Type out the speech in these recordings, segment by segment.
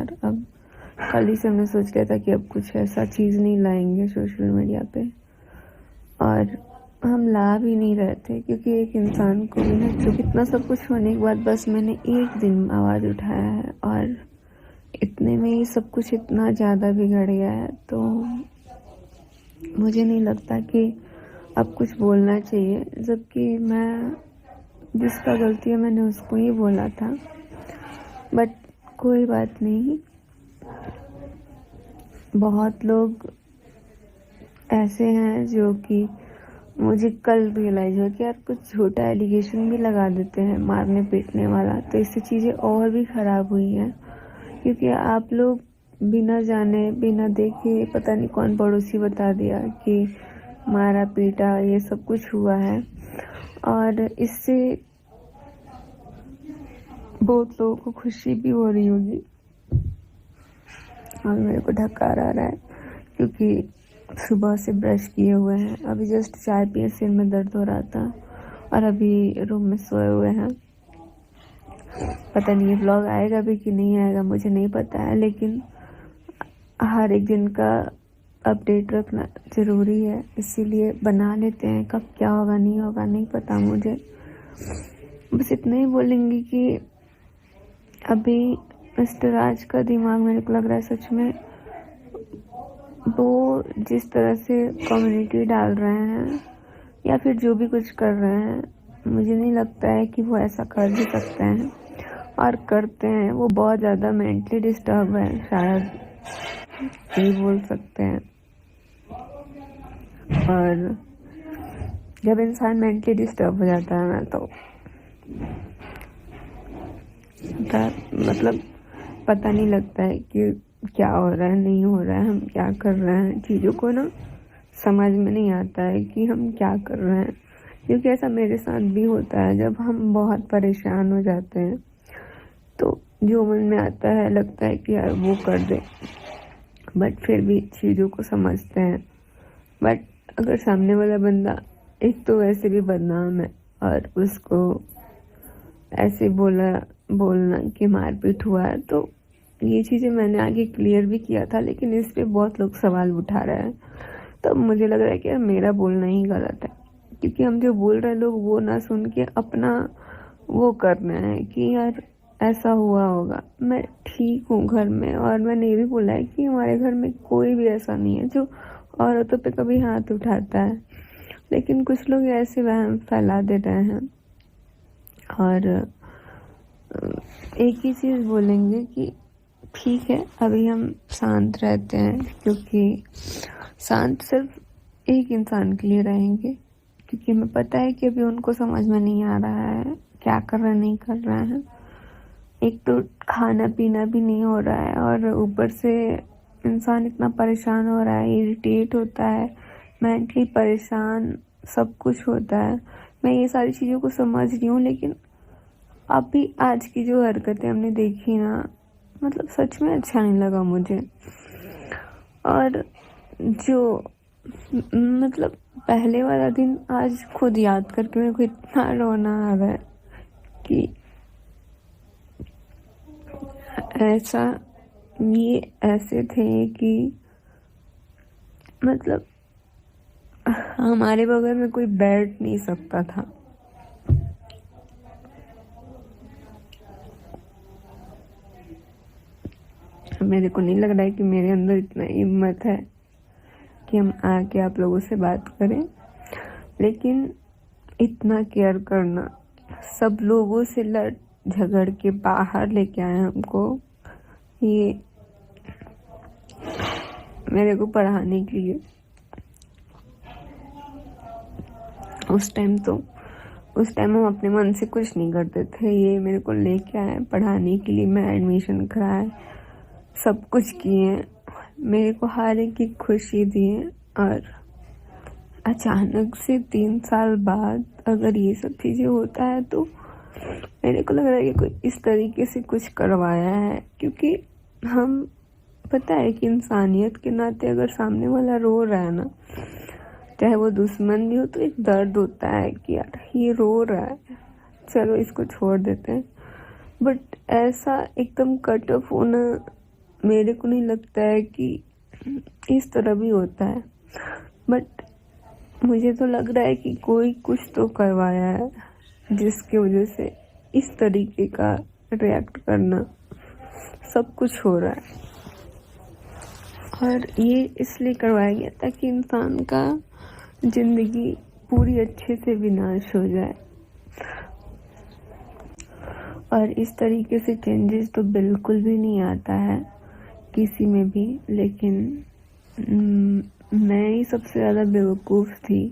यार अब कल ही से हमने सोच लिया था कि अब कुछ ऐसा चीज़ नहीं लाएंगे सोशल मीडिया पे, और हम ला भी नहीं रहे थे क्योंकि एक इंसान को भी ना, जो कितना सब कुछ होने के बाद बस मैंने एक दिन आवाज़ उठाया है और इतने में ही सब कुछ इतना ज़्यादा बिगड़ गया है। तो मुझे नहीं लगता कि अब कुछ बोलना चाहिए, जबकि मैं जिसका गलती है मैंने उसको ही बोला था। बट कोई बात नहीं, बहुत लोग ऐसे हैं जो कि मुझे कल रियलाइज हुआ कि यार कुछ झूठा एलिगेशन भी लगा देते हैं मारने पीटने वाला, तो इससे चीज़ें और भी ख़राब हुई हैं। क्योंकि आप लोग बिना जाने बिना देखे पता नहीं कौन पड़ोसी बता दिया कि मारा पीटा ये सब कुछ हुआ है, और इससे बहुत लोगों को खुशी भी हो रही होगी। और मेरे को ढक्कार आ रहा है क्योंकि सुबह से ब्रश किए हुए हैं, अभी जस्ट चाय पिए, सिर में दर्द हो रहा था और अभी रूम में सोए हुए हैं। पता नहीं ये व्लॉग आएगा भी कि नहीं आएगा, मुझे नहीं पता है, लेकिन हर एक दिन का अपडेट रखना ज़रूरी है, इसीलिए बना लेते हैं। कब क्या होगा नहीं होगा नहीं पता मुझे। बस इतना ही बोलेंगे कि अभी मिस्टर राज का दिमाग मेरे को लग रहा है सच में, वो जिस तरह से कम्युनिटी डाल रहे हैं या फिर जो भी कुछ कर रहे हैं, मुझे नहीं लगता है कि वो ऐसा कर भी सकते हैं, और करते हैं। वो बहुत ज़्यादा मेंटली डिस्टर्ब है, शायद यही बोल सकते हैं। और जब इंसान मेंटली डिस्टर्ब हो जाता है ना, तो मतलब पता नहीं लगता है कि क्या हो रहा है नहीं हो रहा है, हम क्या कर रहे हैं। चीज़ों को ना समझ में नहीं आता है कि हम क्या कर रहे हैं, क्योंकि ऐसा मेरे साथ भी होता है। जब हम बहुत परेशान हो जाते हैं तो जो मन में आता है लगता है कि यार वो कर दे, बट फिर भी चीज़ों को समझते हैं। बट अगर सामने वाला बंदा एक तो वैसे भी बदनाम है और उसको ऐसे बोलना कि मारपीट हुआ है, तो ये चीज़ें मैंने आगे क्लियर भी किया था, लेकिन इस पे बहुत लोग सवाल उठा रहे हैं। तो मुझे लग रहा है कि यार मेरा बोलना ही गलत है, क्योंकि हम जो बोल रहे हैं लोग वो ना सुन के अपना वो करना है कि यार ऐसा हुआ होगा। मैं ठीक हूँ घर में, और मैंने ये भी बोला है कि हमारे घर में कोई भी ऐसा नहीं है जो औरतों पे कभी हाथ उठाता है, लेकिन कुछ लोग ऐसे वहम फैला दे रहे हैं। और एक ही चीज़ बोलेंगे कि ठीक है अभी हम शांत रहते हैं, क्योंकि शांत सिर्फ एक इंसान के लिए रहेंगे, क्योंकि हमें पता है कि अभी उनको समझ में नहीं आ रहा है क्या कर रहे हैं नहीं कर रहे हैं। एक तो खाना पीना भी नहीं हो रहा है, और ऊपर से इंसान इतना परेशान हो रहा है, इरिटेट होता है, मेंटली परेशान सब कुछ होता है। मैं ये सारी चीज़ों को समझ रही हूँ, लेकिन अभी आज की जो हरकतें हमने देखी ना, मतलब सच में अच्छा नहीं लगा मुझे। और जो मतलब पहले वाला दिन आज खुद याद करके मेरे को इतना रोना आ रहा है कि ये ऐसे थे कि मतलब हमारे बगल में कोई बैठ नहीं सकता था। मेरे को नहीं लग रहा है कि मेरे अंदर इतना हिम्मत है कि हम आके आप लोगों से बात करें, लेकिन इतना केयर करना, सब लोगों से लड़ झगड़ के बाहर लेके आए हमको, ये मेरे को पढ़ाने के लिए। उस टाइम हम अपने मन से कुछ नहीं करते थे, ये मेरे को लेके आए पढ़ाने के लिए। मैं एडमिशन कराए, सब कुछ किए, मेरे को हर एक की खुशी दिए, और अचानक से 3 साल बाद अगर ये सब चीज़ें होता है तो मेरे को लग रहा है कि कोई इस तरीके से कुछ करवाया है। क्योंकि हम पता है कि इंसानियत के नाते अगर सामने वाला रो रहा है ना, चाहे वो दुश्मन भी हो, तो एक दर्द होता है कि यार ये रो रहा है, चलो इसको छोड़ देते हैं। बट ऐसा एकदम कट ऑफ होना मेरे को नहीं लगता है कि इस तरह भी होता है, बट मुझे तो लग रहा है कि कोई कुछ तो करवाया है जिसकी वजह से इस तरीके का रिएक्ट करना सब कुछ हो रहा है। और ये इसलिए करवाया गया ताकि इंसान का ज़िंदगी पूरी अच्छे से विनाश हो जाए। और इस तरीके से चेंजेस तो बिल्कुल भी नहीं आता है किसी में भी, लेकिन मैं ही सबसे ज़्यादा बेवकूफ़ थी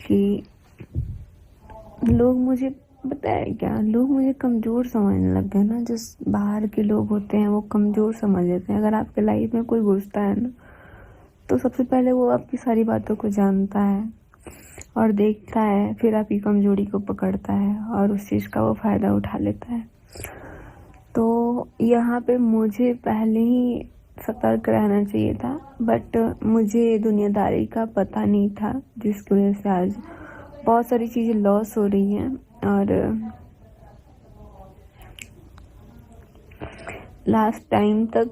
कि लोग मुझे, पता है क्या, लोग मुझे कमज़ोर समझने लग गए ना। जिस बाहर के लोग होते हैं वो कमज़ोर समझ लेते हैं। अगर आपके लाइफ में कोई घुसता है ना, तो सबसे पहले वो आपकी सारी बातों को जानता है और देखता है, फिर आपकी कमज़ोरी को पकड़ता है और उस चीज़ का वो फ़ायदा उठा लेता है। तो यहाँ पे मुझे पहले ही सतर्क रहना चाहिए था, बट मुझे दुनियादारी का पता नहीं था, जिसकी वजह से आज बहुत सारी चीज़ें लॉस हो रही हैं। और लास्ट टाइम तक